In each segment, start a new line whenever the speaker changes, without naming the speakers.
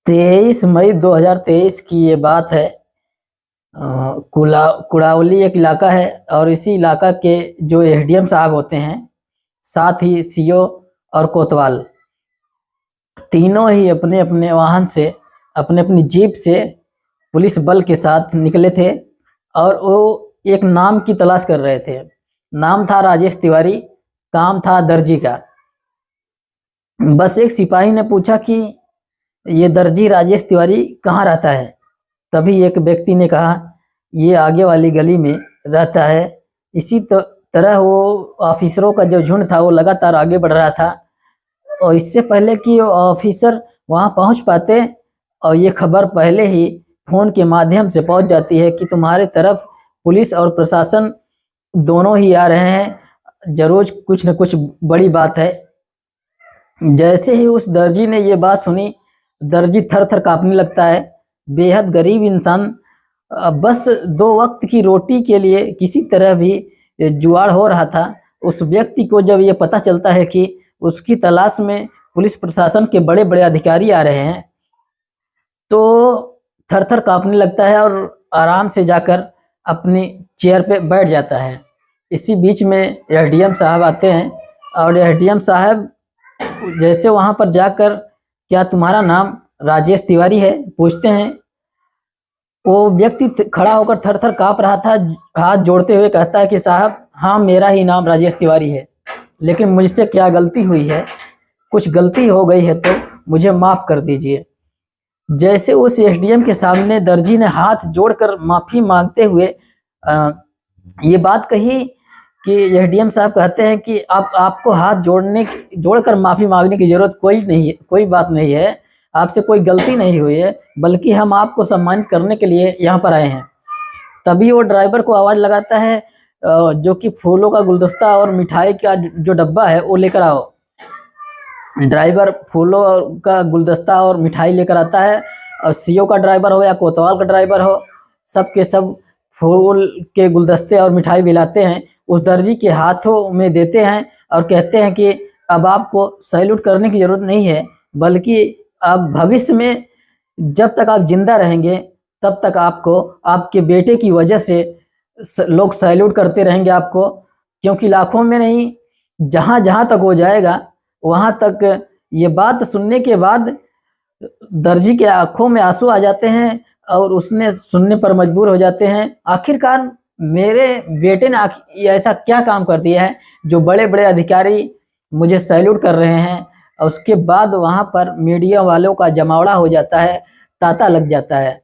23 मई 2023 की ये बात है। कुड़ावली एक इलाका है और इसी इलाका के जो एसडीएम साहब होते हैं, साथ ही सीओ और कोतवाल, तीनों ही अपने अपने वाहन से, अपने अपनी जीप से पुलिस बल के साथ निकले थे और वो एक नाम की तलाश कर रहे थे। नाम था राजेश तिवारी, काम था दर्जी का। बस एक सिपाही ने पूछा कि ये दर्जी राजेश तिवारी कहाँ रहता है। तभी एक व्यक्ति ने कहा, ये आगे वाली गली में रहता है। इसी तरह वो ऑफिसरों का जो झुंड था वो लगातार आगे बढ़ रहा था और इससे पहले कि ऑफिसर वहां पहुंच पाते और ये खबर पहले ही फोन के माध्यम से पहुंच जाती है कि तुम्हारे तरफ पुलिस और प्रशासन दोनों ही आ रहे हैं, जरूर कुछ न कुछ बड़ी बात है। जैसे ही उस दर्जी ने ये बात सुनी, दर्जी थर थर कांपने लगता है। बेहद गरीब इंसान बस 2 वक्त की रोटी के लिए किसी तरह भी जुगाड़ हो रहा था। उस व्यक्ति को जब ये पता चलता है कि उसकी तलाश में पुलिस प्रशासन के बड़े बड़े अधिकारी आ रहे हैं, तो थर थर कांपने लगता है और आराम से जाकर अपनी चेयर पे बैठ जाता है। इसी बीच में एसडीएम साहब आते हैं और एसडीएम साहब जैसे वहां पर जाकर, क्या तुम्हारा नाम राजेश तिवारी है, पूछते हैं। वो व्यक्ति खड़ा होकर थर थर कांप रहा था, हाथ जोड़ते हुए कहता है कि साहब, हाँ मेरा ही नाम राजेश तिवारी है, लेकिन मुझसे क्या गलती हुई है, कुछ गलती हो गई है तो मुझे माफ कर दीजिए। जैसे उस एसडीएम के सामने दर्जी ने हाथ जोड़कर माफी मांगते हुए ये बात कही कि एसडीएम साहब कहते हैं कि आपको हाथ जोड़कर माफी मांगने की जरूरत कोई नहीं है, कोई बात नहीं है, आपसे कोई गलती नहीं हुई है, बल्कि हम आपको सम्मानित करने के लिए यहाँ पर आए हैं। तभी वो ड्राइवर को आवाज लगाता है, जो कि फूलों का गुलदस्ता और मिठाई का जो डब्बा है वो लेकर आओ। ड्राइवर फूलों का गुलदस्ता और मिठाई लेकर आता है और सीओ का ड्राइवर हो या कोतवाल का ड्राइवर हो, सब के सब फूल के गुलदस्ते और मिठाई भी लाते हैं, उस दर्जी के हाथों में देते हैं और कहते हैं कि अब आपको सैल्यूट करने की जरूरत नहीं है, बल्कि अब भविष्य में जब तक आप जिंदा रहेंगे तब तक आपको आपके बेटे की वजह से लोग सैल्यूट करते रहेंगे आपको, क्योंकि लाखों में नहीं, जहां जहां तक हो जाएगा वहां तक। ये बात सुनने के बाद दर्जी के आंखों में आंसू आ जाते हैं और उसने सुनने पर मजबूर हो जाते हैं। आखिरकार मेरे बेटे ने ऐसा क्या काम कर दिया है जो बड़े बड़े अधिकारी मुझे सैल्यूट कर रहे हैं। और उसके बाद वहां पर मीडिया वालों का जमावड़ा हो जाता है, तांता लग जाता है।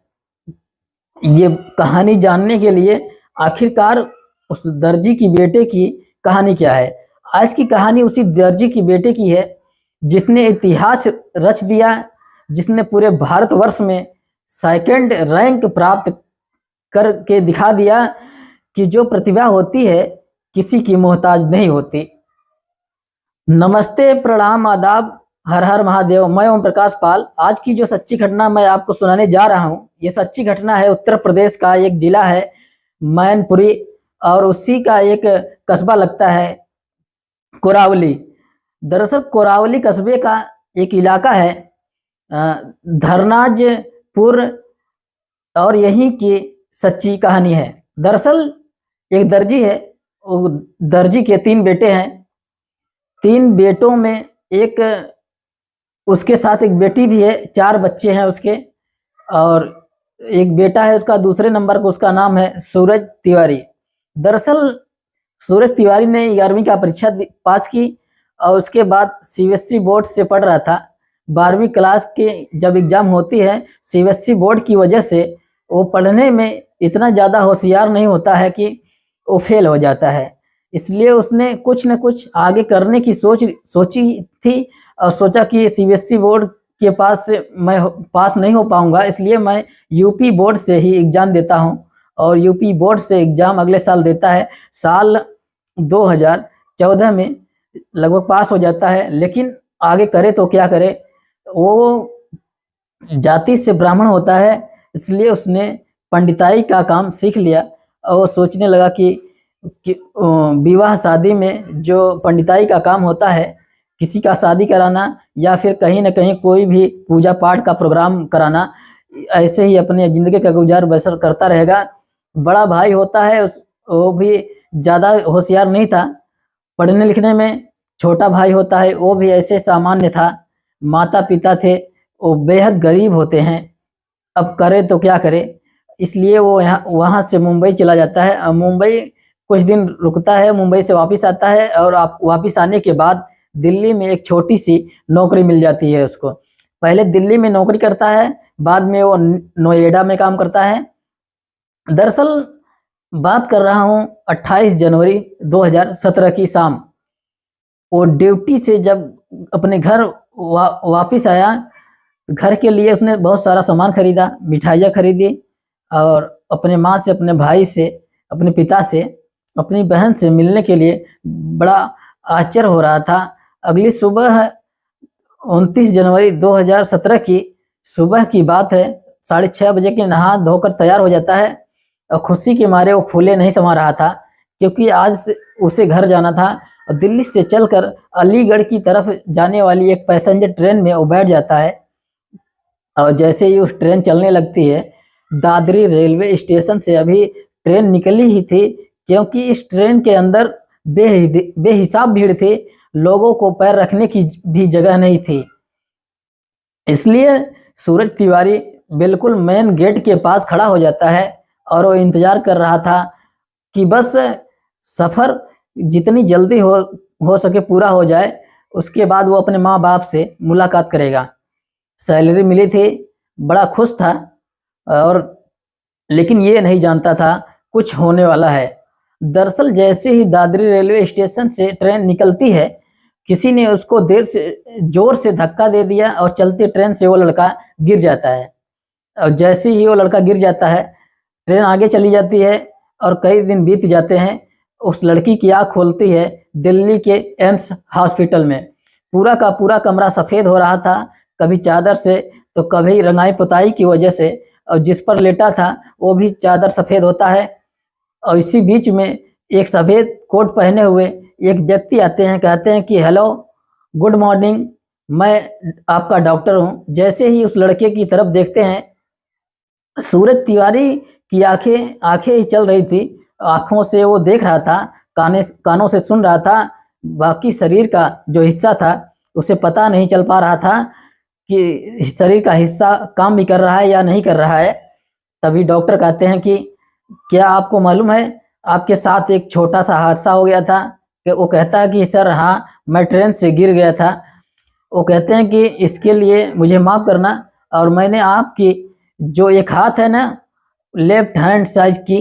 ये कहानी जानने के लिए आखिरकार उस दर्जी की बेटे की कहानी क्या है। आज की कहानी उसी दर्जी की बेटे की है जिसने इतिहास रच दिया, जिसने पूरे भारतवर्ष में 2nd रैंक प्राप्त करके दिखा दिया कि जो प्रतिभा होती है किसी की मोहताज नहीं होती। नमस्ते, प्रणाम, आदाब, हर हर महादेव। मैं ओम प्रकाश पाल। आज की जो सच्ची घटना मैं आपको सुनाने जा रहा हूँ, ये सच्ची घटना है उत्तर प्रदेश का एक जिला है मैनपुरी और उसी का एक कस्बा लगता है कोरावली। दरअसल कोरावली कस्बे का एक इलाका है धरनाजपुर और यहीं की सच्ची कहानी है। दरअसल एक दर्जी है, वो दर्जी के 3 बेटे हैं। 3 बेटों में एक उसके साथ एक बेटी भी है, 4 बच्चे हैं उसके, और एक बेटा है उसका दूसरे नंबर का, उसका नाम है सूरज तिवारी। दरअसल सूरज तिवारी ने 11वीं का परीक्षा पास की और उसके बाद सीबीएसई बोर्ड से पढ़ रहा था। 12वीं क्लास के जब एग्जाम होती है, सीबीएसई बोर्ड की वजह से वो पढ़ने में इतना ज़्यादा होशियार नहीं होता है कि वो फेल हो जाता है। इसलिए उसने कुछ न कुछ आगे करने की सोची थी और सोचा कि सीबीएसई बोर्ड के पास से मैं पास नहीं हो पाऊंगा, इसलिए मैं यूपी बोर्ड से ही एग्जाम देता हूं। और यूपी बोर्ड से एग्जाम अगले साल देता है। साल 2014 में लगभग पास हो जाता है, लेकिन आगे करे तो क्या करे। वो जाति से ब्राह्मण होता है, इसलिए उसने पंडिताई का काम सीख लिया और वो सोचने लगा कि विवाह शादी में जो पंडिताई का काम होता है किसी का शादी कराना या फिर कहीं ना कहीं कोई भी पूजा पाठ का प्रोग्राम कराना, ऐसे ही अपने ज़िंदगी का गुजार बसर करता रहेगा। बड़ा भाई होता है वो भी ज़्यादा होशियार नहीं था पढ़ने लिखने में। छोटा भाई होता है वो भी ऐसे सामान्य था। माता पिता थे वो बेहद गरीब होते हैं। अब करे तो क्या करे, इसलिए वो यहाँ वहाँ से मुंबई चला जाता है। मुंबई कुछ दिन रुकता है, मुंबई से वापस आता है और आप वापस आने के बाद दिल्ली में एक छोटी सी नौकरी मिल जाती है उसको। पहले दिल्ली में नौकरी करता है, बाद में वो नोएडा में काम करता है। दरअसल बात कर रहा हूँ 28 जनवरी 2017 की शाम। वो ड्यूटी से जब अपने घर वापस आया, घर के लिए उसने बहुत सारा सामान खरीदा, मिठाइयाँ खरीदी और अपने माँ से, अपने भाई से, अपने पिता से, अपनी बहन से मिलने के लिए बड़ा आश्चर्य हो रहा था। अगली सुबह 29 जनवरी 2017 की सुबह की बात है, 6:30 बजे के नहा धोकर तैयार हो जाता है और खुशी के मारे वो फूले नहीं समा रहा था, क्योंकि आज से उसे घर जाना था। और दिल्ली से चलकर अलीगढ़ की तरफ जाने वाली एक पैसेंजर ट्रेन में वो बैठ जाता है। और जैसे ही उस ट्रेन चलने लगती है, दादरी रेलवे स्टेशन से अभी ट्रेन निकली ही थी, क्योंकि इस ट्रेन के अंदर बेहिसाब भीड़ थी, लोगों को पैर रखने की भी जगह नहीं थी। इसलिए सूरज तिवारी बिल्कुल मेन गेट के पास खड़ा हो जाता है और वो इंतजार कर रहा था कि बस सफ़र जितनी जल्दी हो सके पूरा हो जाए, उसके बाद वो अपने माँ बाप से मुलाकात करेगा। सैलरी मिली थी, बड़ा खुश था और लेकिन ये नहीं जानता था कुछ होने वाला है। दरअसल जैसे ही दादरी रेलवे स्टेशन से ट्रेन निकलती है, किसी ने उसको जोर से धक्का दे दिया और चलती ट्रेन से वो लड़का गिर जाता है। और जैसे ही वो लड़का गिर जाता है, ट्रेन आगे चली जाती है और कई दिन बीत जाते हैं। उस लड़की की आँख खोलती है दिल्ली के एम्स हॉस्पिटल में। पूरा का पूरा कमरा सफ़ेद हो रहा था, कभी चादर से तो कभी रंगाई पुताई की वजह से, और जिस पर लेटा था वो भी चादर सफ़ेद होता है। और इसी बीच में एक सफ़ेद कोट पहने हुए एक व्यक्ति आते हैं, कहते हैं कि हेलो, गुड मॉर्निंग, मैं आपका डॉक्टर हूँ। जैसे ही उस लड़के की तरफ देखते हैं, सूरज तिवारी की आंखें ही चल रही थी। आंखों से वो देख रहा था, कानों से सुन रहा था, बाकी शरीर का जो हिस्सा था उसे पता नहीं चल पा रहा था कि शरीर का हिस्सा काम भी कर रहा है या नहीं कर रहा है। तभी डॉक्टर कहते हैं कि क्या आपको मालूम है आपके साथ एक छोटा सा हादसा हो गया था? कि वो कहता है कि सर हाँ, मैं ट्रेन से गिर गया था। वो कहते हैं कि इसके लिए मुझे माफ़ करना, और मैंने आपकी जो एक हाथ है ना, लेफ्ट हैंड साइज की,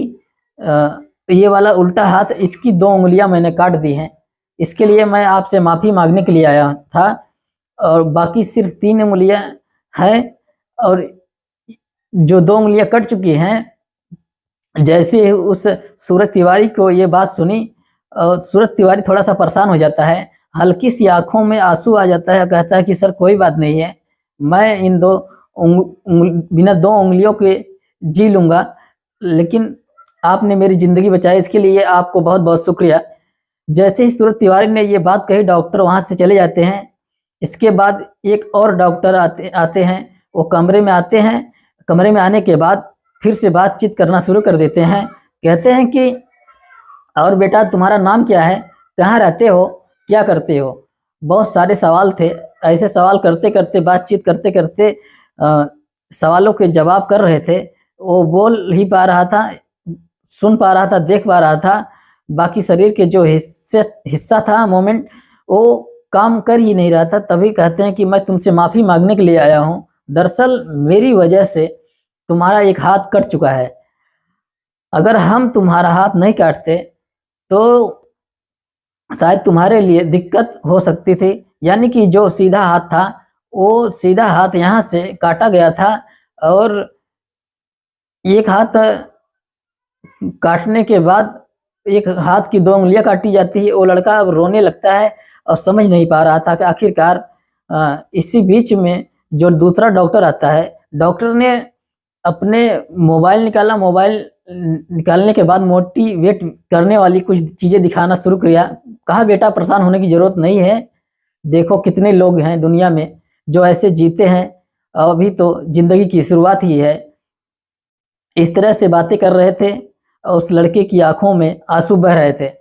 ये वाला उल्टा हाथ, इसकी 2 उंगलियां मैंने काट दी हैं। इसके लिए मैं आपसे माफ़ी मांगने के लिए आया था, और बाकी सिर्फ 3 उंगलियां हैं और जो 2 उंगलियां कट चुकी हैं। जैसे ही उस सूरज तिवारी को ये बात सुनी, सूरज तिवारी थोड़ा सा परेशान हो जाता है, हल्की सी आंखों में आंसू आ जाता है। कहता है कि सर कोई बात नहीं है, मैं इन बिना 2 उंगलियों के जी लूँगा, लेकिन आपने मेरी ज़िंदगी बचाई, इसके लिए आपको बहुत बहुत शुक्रिया। जैसे ही सूरज तिवारी ने ये बात कही, डॉक्टर वहाँ से चले जाते हैं। इसके बाद एक और डॉक्टर आते हैं, वो कमरे में आते हैं। कमरे में आने के बाद फिर से बातचीत करना शुरू कर देते हैं। कहते हैं कि और बेटा तुम्हारा नाम क्या है, कहाँ रहते हो, क्या करते हो? बहुत सारे सवाल थे। ऐसे सवाल करते करते, बातचीत करते करते सवालों के जवाब कर रहे थे। वो बोल ही पा रहा था, सुन पा रहा था, देख पा रहा था, बाकी शरीर के जो हिस्सा था, मोमेंट, वो काम कर ही नहीं रहा था। तभी कहते हैं कि मैं तुमसे माफ़ी मांगने के लिए आया हूँ। दरअसल मेरी वजह से तुम्हारा एक हाथ कट चुका है। अगर हम तुम्हारा हाथ नहीं काटते तो शायद तुम्हारे लिए दिक्कत हो सकती थी। यानी कि जो सीधा हाथ था, वो सीधा हाथ यहाँ से काटा गया था, और एक हाथ काटने के बाद एक हाथ की 2 उंगलियां काटी जाती है। वो लड़का अब रोने लगता है और समझ नहीं पा रहा था कि आखिरकार इसी बीच में जो दूसरा डॉक्टर आता है, डॉक्टर ने अपने मोबाइल निकाला। मोबाइल निकालने के बाद मोटिवेट करने वाली कुछ चीज़ें दिखाना शुरू किया। कहा बेटा परेशान होने की ज़रूरत नहीं है, देखो कितने लोग हैं दुनिया में जो ऐसे जीते हैं, अभी तो जिंदगी की शुरुआत ही है। इस तरह से बातें कर रहे थे और उस लड़के की आंखों में आंसू बह रहे थे।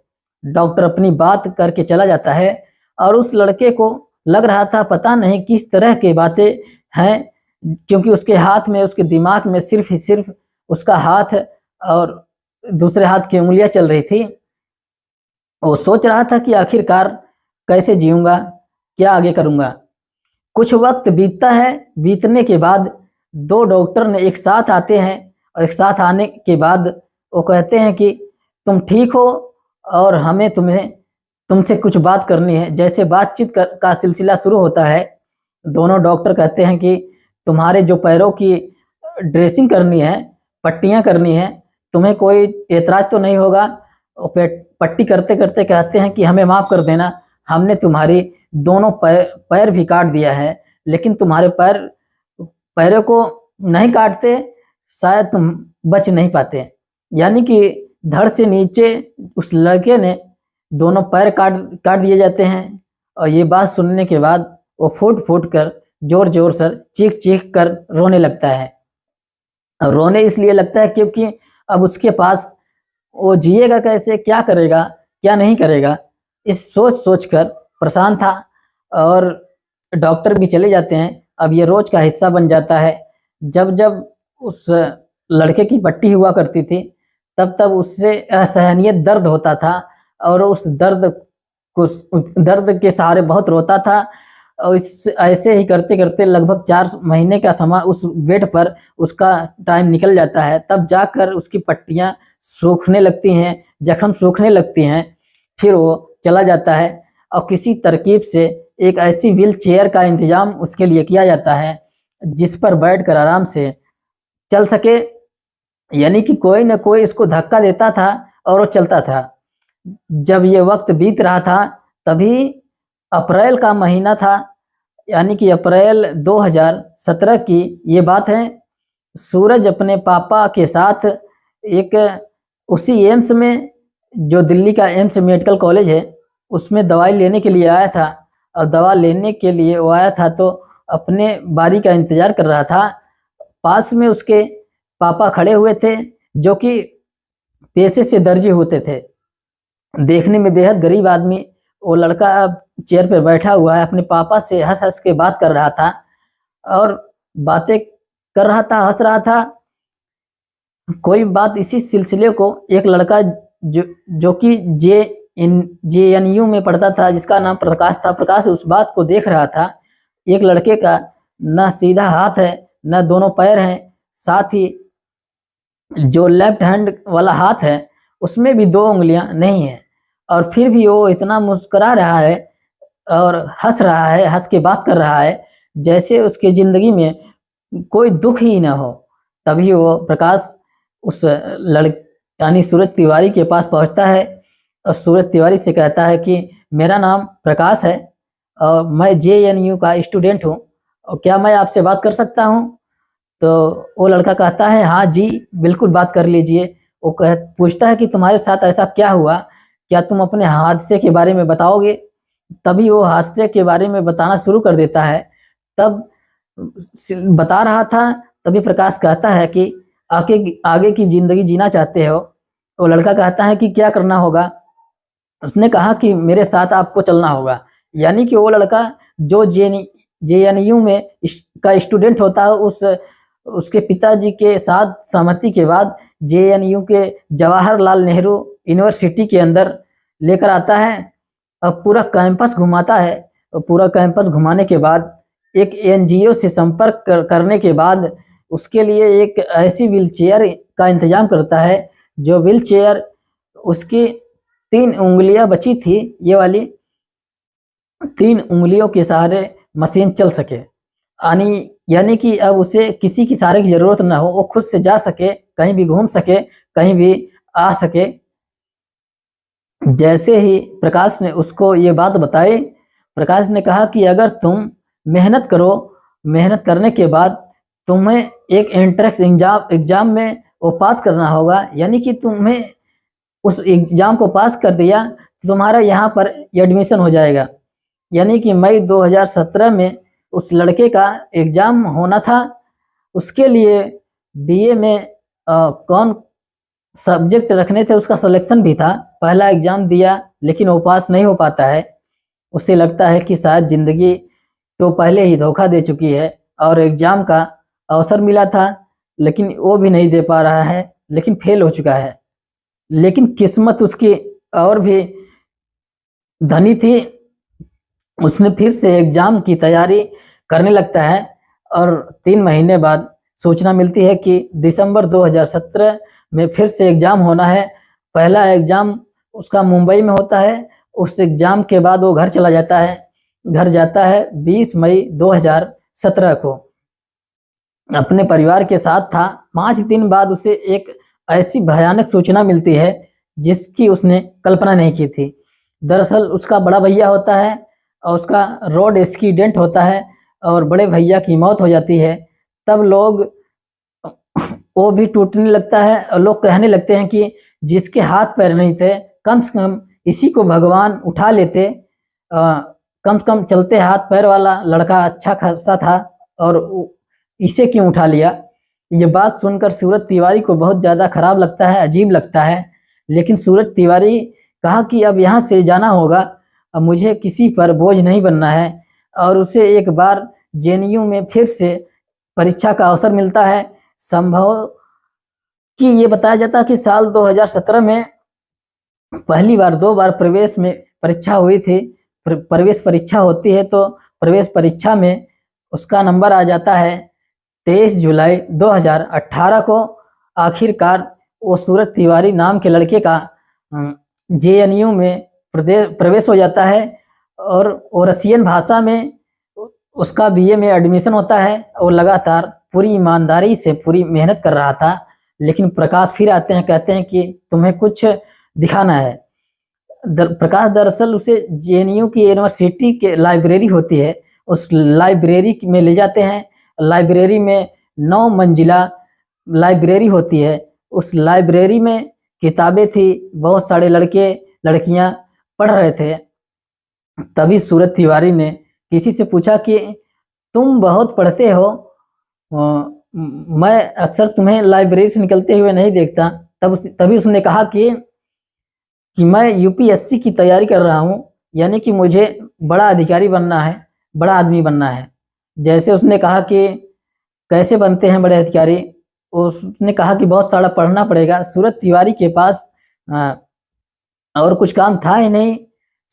डॉक्टर अपनी बात करके चला जाता है और उस लड़के को लग रहा था पता नहीं किस तरह की बातें हैं, क्योंकि उसके हाथ में, उसके दिमाग में सिर्फ ही सिर्फ उसका हाथ और दूसरे हाथ की उंगलियां चल रही थी। वो सोच रहा था कि आखिरकार कैसे जीऊंगा, क्या आगे करूंगा। कुछ वक्त बीतता है, बीतने के बाद दो डॉक्टर ने एक साथ आते हैं और एक साथ आने के बाद वो कहते हैं कि तुम ठीक हो और हमें तुमसे कुछ बात करनी है। जैसे बातचीत का सिलसिला शुरू होता है, दोनों डॉक्टर कहते हैं कि तुम्हारे जो पैरों की ड्रेसिंग करनी है, पट्टियां करनी है, तुम्हें कोई एतराज तो नहीं होगा। पट्टी करते करते कहते हैं कि हमें माफ कर देना, हमने तुम्हारी दोनों पैर भी काट दिया है, लेकिन तुम्हारे पैरों को नहीं काटते शायद तुम बच नहीं पाते। यानी कि धड़ से नीचे उस लड़के ने दोनों पैर काट काट दिए जाते हैं। और ये बात सुनने के बाद वो फूट फूट कर, जोर जोर से चीख चीख कर रोने लगता है। रोने इसलिए लगता है क्योंकि अब उसके पास वो जिएगा कैसे, क्या करेगा, क्या नहीं करेगा, इस सोच सोच कर परेशान था। और डॉक्टर भी चले जाते हैं। अब ये रोज का हिस्सा बन जाता है। जब जब उस लड़के की पट्टी हुआ करती थी तब तब उससे असहनीय दर्द होता था और उस दर्द के सहारे बहुत रोता था। और इस ऐसे ही करते करते लगभग 4 महीने का समय उस बेड पर उसका टाइम निकल जाता है। तब जाकर उसकी पट्टियां सूखने लगती हैं, जख्म सूखने लगती हैं। फिर वो चला जाता है और किसी तरकीब से एक ऐसी व्हील चेयर का इंतजाम उसके लिए किया जाता है जिस पर बैठकर आराम से चल सके। यानी कि कोई न कोई इसको धक्का देता था और वो चलता था। जब ये वक्त बीत रहा था तभी अप्रैल का महीना था, यानी कि अप्रैल 2017 की ये बात है। सूरज अपने पापा के साथ एक उसी एम्स में, जो दिल्ली का एम्स मेडिकल कॉलेज है, उसमें दवाई लेने के लिए आया था। और दवा लेने के लिए वो आया था तो अपने बारी का इंतजार कर रहा था। पास में उसके पापा खड़े हुए थे जो कि पेशे से दर्जी होते थे। देखने में बेहद गरीब आदमी, वो लड़का चेयर पर बैठा हुआ है, अपने पापा से हंस हंस के बात कर रहा था और बातें कर रहा था, हंस रहा था। कोई बात इसी सिलसिले को एक लड़का जो कि JNU में पढ़ता था, जिसका नाम प्रकाश था, प्रकाश उस बात को देख रहा था। एक लड़के का न सीधा हाथ है न दोनों पैर हैं, साथ ही जो लेफ्ट हैंड वाला हाथ है उसमें भी 2 उंगलियां नहीं है। और फिर भी वो इतना मुस्कुरा रहा है और हंस रहा है, हंस के बात कर रहा है जैसे उसकी जिंदगी में कोई दुख ही ना हो। तभी वो प्रकाश उस यानी सूरज तिवारी के पास पहुंचता है और सूरज तिवारी से कहता है कि मेरा नाम प्रकाश है और मैं JNU का स्टूडेंट हूँ, और क्या मैं आपसे बात कर सकता हूँ? तो वो लड़का कहता है हाँ जी बिल्कुल बात कर लीजिए। वो पूछता है कि तुम्हारे साथ ऐसा क्या हुआ, क्या तुम अपने हादसे के बारे में बताओगे? तभी वो हादसे के बारे में बताना शुरू कर देता है। तब बता रहा था, तभी प्रकाश कहता है कि आगे की जिंदगी जीना चाहते हो? वो लड़का कहता है कि क्या करना होगा? उसने कहा कि मेरे साथ आपको चलना होगा। यानी कि वो लड़का जो JNU में का स्टूडेंट होता है, उसके पिताजी के साथ सहमति के बाद JNU के जवाहरलाल नेहरू यूनिवर्सिटी के अंदर लेकर आता है और पूरा कैंपस घुमाता है। और पूरा कैंपस घुमाने के बाद एक NGO से संपर्क करने के बाद उसके लिए एक ऐसी व्हील चेयर का इंतजाम करता है, जो व्हील चेयर उसकी 3 उंगलियां बची थी, ये वाली 3 उंगलियों के सहारे मशीन चल सके। यानी कि अब उसे किसी की सहारे की जरूरत ना हो, वो खुद से जा सके, कहीं भी घूम सके, कहीं भी आ सके। जैसे ही प्रकाश ने उसको ये बात बताई, प्रकाश ने कहा कि अगर तुम मेहनत करो, मेहनत करने के बाद तुम्हें एक एंट्रेंस एग्जाम में वो पास करना होगा। यानी कि तुम्हें उस एग्जाम को पास कर दिया तो तुम्हारा यहाँ पर एडमिशन हो जाएगा। यानी कि मई 2017 में उस लड़के का एग्जाम होना था। उसके लिए बीए में कौन सब्जेक्ट रखने थे उसका सिलेक्शन भी था। पहला एग्जाम दिया लेकिन वो पास नहीं हो पाता है। उससे लगता है कि शायद जिंदगी तो पहले ही धोखा दे चुकी है, और एग्जाम का अवसर मिला था लेकिन वो भी नहीं दे पा रहा है, लेकिन फेल हो चुका है। लेकिन किस्मत उसकी और भी धनी थी। उसने फिर से एग्जाम की तैयारी करने लगता है और 3 महीने बाद सूचना मिलती है कि दिसंबर 2017 में फिर से एग्जाम होना है। पहला एग्जाम उसका मुंबई में होता है। उस एग्जाम के बाद वो घर चला जाता है। घर जाता है 20 मई 2017 को। अपने परिवार के साथ था। 5 दिन बाद उसे एक ऐसी भयानक सूचना मिलती है जिसकी उसने कल्पना नहीं की थी। दरअसल उसका बड़ा भैया होता है और उसका रोड एक्सीडेंट होता है और बड़े भैया की मौत हो जाती है। तब लोग वो भी टूटने लगता है और लोग कहने लगते हैं कि जिसके हाथ पैर नहीं थे कम से कम इसी को भगवान उठा लेते। कम से कम चलते हाथ पैर वाला लड़का अच्छा खासा था और इसे क्यों उठा लिया। ये बात सुनकर सूरज तिवारी को बहुत ज़्यादा खराब लगता है, अजीब लगता है। लेकिन सूरज तिवारी कहा कि अब यहाँ से जाना होगा, अब मुझे किसी पर बोझ नहीं बनना है। और उसे एक बार जेएनयू में फिर से परीक्षा का अवसर मिलता है। संभव कि ये बताया जाता है कि साल 2017 में पहली बार 2 बार प्रवेश में परीक्षा हुई थी। प्रवेश परीक्षा होती है तो प्रवेश परीक्षा में उसका नंबर आ जाता है 23 जुलाई 2018 को। आखिरकार वो सूरज तिवारी नाम के लड़के का जेएनयू में प्रवेश हो जाता है और वो रसियन भाषा में उसका बीए में एडमिशन होता है। और लगातार पूरी ईमानदारी से पूरी मेहनत कर रहा था। लेकिन प्रकाश फिर आते हैं, कहते हैं कि तुम्हें कुछ दिखाना है। प्रकाश दरअसल उसे जेएनयू की यूनिवर्सिटी के लाइब्रेरी होती है, उस लाइब्रेरी में ले जाते हैं। लाइब्रेरी में 9 मंजिला लाइब्रेरी होती है। उस लाइब्रेरी में किताबें थी, बहुत सारे लड़के लड़कियां पढ़ रहे थे। तभी सूरज तिवारी ने किसी से पूछा कि तुम बहुत पढ़ते हो, मैं अक्सर तुम्हें लाइब्रेरी से निकलते हुए नहीं देखता। तभी उसने कहा कि मैं यूपीएससी की तैयारी कर रहा हूँ, यानी कि मुझे बड़ा अधिकारी बनना है, बड़ा आदमी बनना है। जैसे उसने कहा कि कैसे बनते हैं बड़े अधिकारी, उसने कहा कि बहुत सारा पढ़ना पड़ेगा। सूरज तिवारी के पास और कुछ काम था ही नहीं।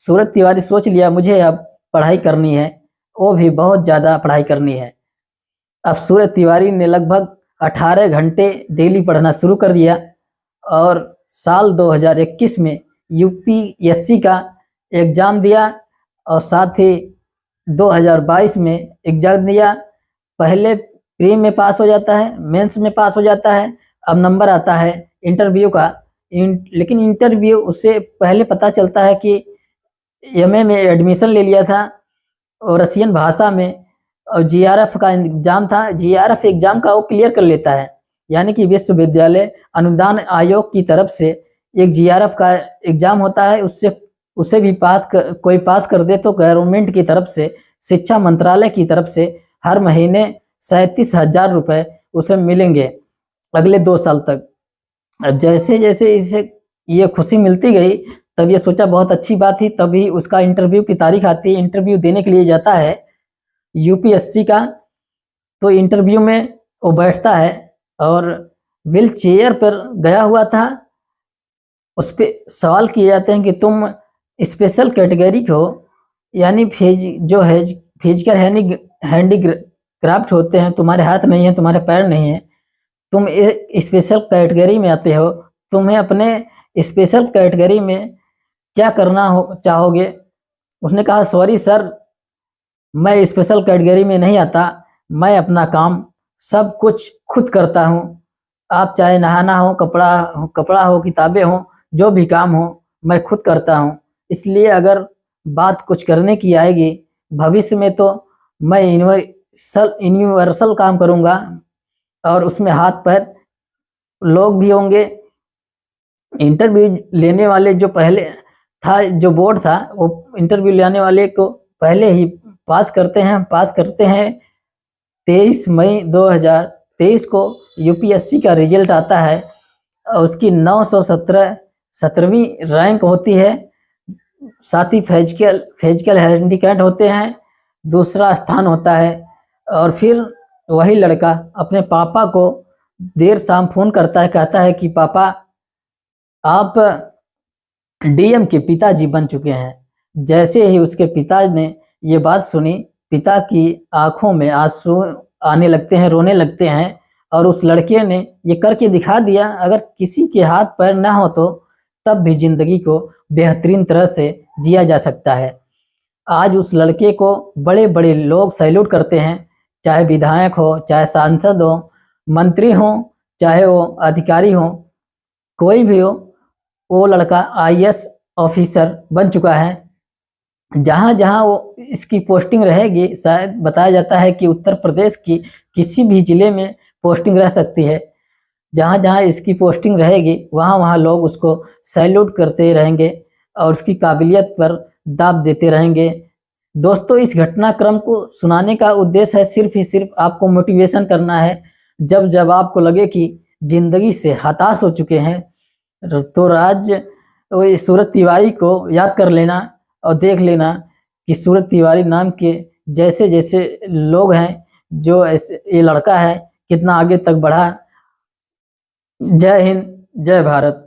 सूरज तिवारी सोच लिया मुझे अब पढ़ाई करनी है, वो भी बहुत ज़्यादा पढ़ाई करनी है। अब सूरज तिवारी ने लगभग 18 घंटे डेली पढ़ना शुरू कर दिया और साल 2021 में यूपीएससी का एग्ज़ाम दिया और साथ ही 2022 में एग्ज़ाम दिया। पहले प्री में पास हो जाता है, मेंस में पास हो जाता है। अब नंबर आता है इंटरव्यू का। लेकिन इंटरव्यू उससे पहले पता चलता है कि एमए में एडमिशन ले लिया था और रसियन भाषा में, और जीआरएफ का एग्जाम था। जीआरएफ एग्जाम का वो क्लियर कर लेता है, यानी कि विश्वविद्यालय अनुदान आयोग की तरफ से एक जीआरएफ का एग्जाम होता है। उसे भी कोई पास कर दे तो गवर्नमेंट की तरफ से, शिक्षा मंत्रालय की तरफ से हर महीने 37,000 रुपये उसे मिलेंगे अगले 2 साल तक। अब जैसे जैसे इसे ये खुशी मिलती गई तब ये सोचा बहुत अच्छी बात थी। तभी उसका इंटरव्यू की तारीख आती है, इंटरव्यू देने के लिए जाता है यूपीएससी का। तो इंटरव्यू में वो बैठता है और व्हील चेयर पर गया हुआ था। उस पर सवाल किए जाते हैं कि तुम स्पेशल कैटेगरी को, यानी जो है फिजिकल हैंडीक्राफ्ट होते हैं, तुम्हारे हाथ नहीं है, तुम्हारे पैर नहीं है, तुम स्पेशल कैटेगरी में आते हो, तुम्हें अपने स्पेशल कैटेगरी में क्या करना चाहोगे। उसने कहा सॉरी सर, मैं स्पेशल कैटेगरी में नहीं आता, मैं अपना काम सब कुछ खुद करता हूँ। आप चाहे नहाना हो, कपड़ा हो, किताबें हो, जो भी काम हो मैं खुद करता हूँ। इसलिए अगर बात कुछ करने की आएगी भविष्य में तो मैं यूनिवर्सल काम करूँगा और उसमें हाथ पैर लोग भी होंगे। इंटरव्यू लेने वाले जो पहले था, जो बोर्ड था, वो इंटरव्यू लेने वाले को पहले ही पास करते हैं 23 मई 2023 को यूपीएससी का रिजल्ट आता है और उसकी 917 17वीं रैंक होती है। साथ ही फिजिकल हैंडीकैप होते हैं, दूसरा स्थान होता है। और फिर वही लड़का अपने पापा को देर शाम फोन करता है, कहता है कि पापा आप डीएम के पिताजी बन चुके हैं। जैसे ही उसके पिता ने ये बात सुनी, पिता की आंखों में आंसू आने लगते हैं, रोने लगते हैं। और उस लड़के ने ये करके दिखा दिया, अगर किसी के हाथ पैर ना हो तो तब भी जिंदगी को बेहतरीन तरह से जिया जा सकता है। आज उस लड़के को बड़े बड़े लोग सैल्यूट करते हैं, चाहे विधायक हो, चाहे सांसद हो, मंत्री हो, चाहे वो अधिकारी हो, कोई भी हो, वो लड़का आईएएस ऑफिसर बन चुका है। जहाँ जहाँ वो इसकी पोस्टिंग रहेगी, शायद बताया जाता है कि उत्तर प्रदेश की किसी भी जिले में पोस्टिंग रह सकती है। जहाँ जहाँ इसकी पोस्टिंग रहेगी वहाँ वहाँ लोग उसको सैल्यूट करते रहेंगे और उसकी काबिलियत पर दाब देते रहेंगे। दोस्तों, इस घटनाक्रम को सुनाने का उद्देश्य है सिर्फ ही सिर्फ आपको मोटिवेशन करना है। जब जब आपको लगे कि जिंदगी से हताश हो चुके हैं तो सूरज तिवारी को याद कर लेना और देख लेना कि सूरज तिवारी नाम के जैसे जैसे लोग हैं, जो ये लड़का है कितना आगे तक बढ़ा। जय हिंद, जय भारत।